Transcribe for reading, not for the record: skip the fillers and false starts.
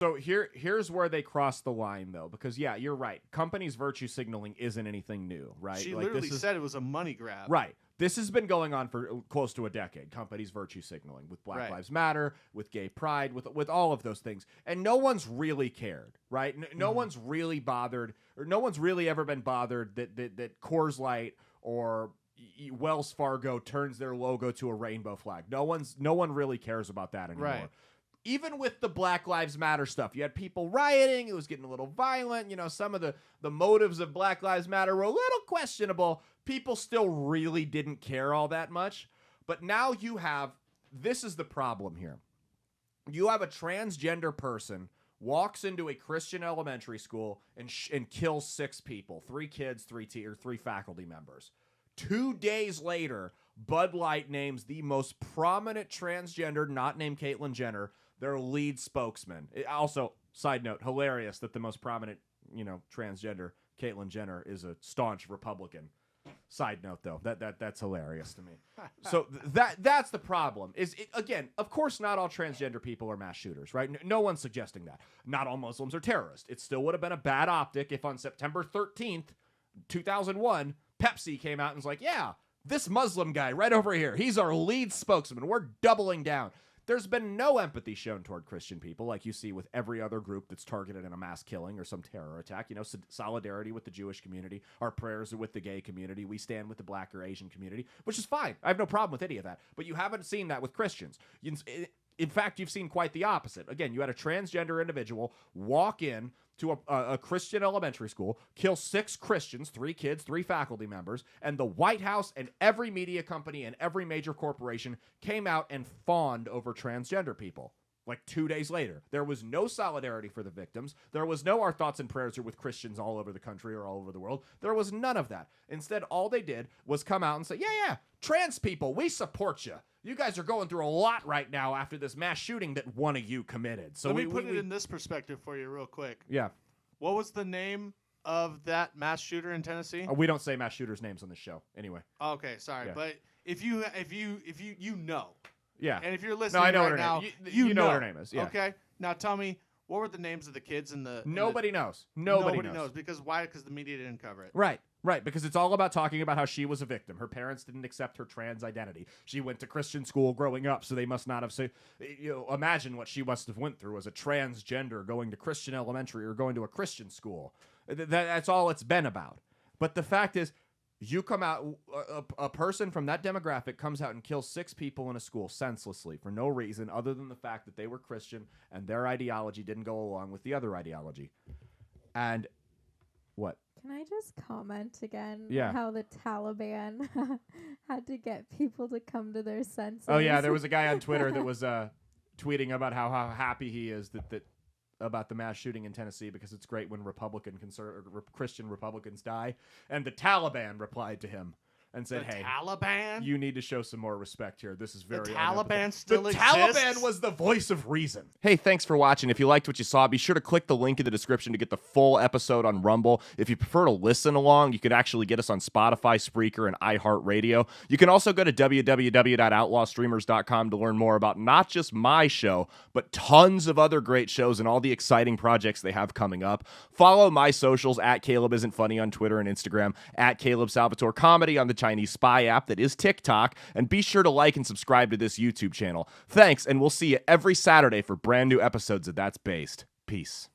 So here's where they cross the line, though, because yeah, you're right. Companies virtue signaling isn't anything new, right? She Like, literally said it was a money grab. right. This has been going on for close to a decade. Companies virtue signaling with Black Lives Matter, with gay pride, with all of those things, and no one's really cared, right? No one's really bothered, or no one's really ever been bothered that Coors Light or Wells Fargo turns their logo to a rainbow flag. No one really cares about that anymore. Right. Even with the Black Lives Matter stuff, you had people rioting. It was getting a little violent. Some of the motives of Black Lives Matter were a little questionable. People still really didn't care all that much. But now this is the problem here. You have a transgender person walks into a Christian elementary school and kills 6 people, 3 kids, 3 faculty members. 2 days later, Bud Light names the most prominent transgender, not named Caitlyn Jenner, their lead spokesman. Also, side note, hilarious that the most prominent, transgender, Caitlyn Jenner, is a staunch Republican. Side note, though, that's hilarious to me. So that's the problem. Again, of course, not all transgender people are mass shooters, right? No one's suggesting that. Not all Muslims are terrorists. It still would have been a bad optic if on September 13th, 2001, Pepsi came out and was like, yeah, this Muslim guy right over here, he's our lead spokesman. We're doubling down. There's been no empathy shown toward Christian people like you see with every other group that's targeted in a mass killing or some terror attack. Solidarity with the Jewish community. Our prayers are with the gay community. We stand with the Black or Asian community, which is fine. I have no problem with any of that. But you haven't seen that with Christians. In fact, you've seen quite the opposite. Again, you had a transgender individual walk in to a Christian elementary school, kill 6 Christians, 3 kids, 3 faculty members, and the White House and every media company and every major corporation came out and fawned over transgender people. Like 2 days later, there was no solidarity for the victims. There was no our thoughts and prayers are with Christians all over the country or all over the world. There was none of that. Instead, all they did was come out and say, yeah, trans people, we support you. You guys are going through a lot right now after this mass shooting that one of you committed. So let me put it in this perspective for you real quick. Yeah. What was the name of that mass shooter in Tennessee? We don't say mass shooters' names on this show anyway. Okay, sorry. Yeah. But if you know. Yeah. And if you're listening I know right her now, name. You know what her name is. Yeah. Okay. Now tell me, what were the names of the kids in the... Nobody knows. Nobody knows. Because why? Because the media didn't cover it. Right, because it's all about talking about how she was a victim. Her parents didn't accept her trans identity. She went to Christian school growing up, so they must not have said... imagine what she must have went through as a transgender going to Christian elementary or going to a Christian school. That's all it's been about. But the fact is, you come out, a person from that demographic comes out and kills 6 people in a school senselessly for no reason other than the fact that they were Christian and their ideology didn't go along with the other ideology. And what? Can I just comment again? Yeah. How the Taliban had to get people to come to their senses. Oh, yeah. There was a guy on Twitter that was tweeting about how happy he is that about the mass shooting in Tennessee because it's great when Christian Republicans die. And the Taliban replied to him and said, "Hey, Taliban? You need to show some more respect here. This is very The Taliban still exists? The Taliban was the voice of reason." Hey, thanks for watching. If you liked what you saw, be sure to click the link in the description to get the full episode on Rumble. If you prefer to listen along, you could actually get us on Spotify, Spreaker, and iHeartRadio. You can also go to www.outlawstreamers.com to learn more about not just my show, but tons of other great shows and all the exciting projects they have coming up. Follow my socials at Caleb Isn't Funny on Twitter and Instagram, at Caleb Salvatore Comedy on the Chinese spy app that is TikTok, and be sure to like and subscribe to this YouTube channel. Thanks, and we'll see you every Saturday for brand new episodes of That's Based. Peace.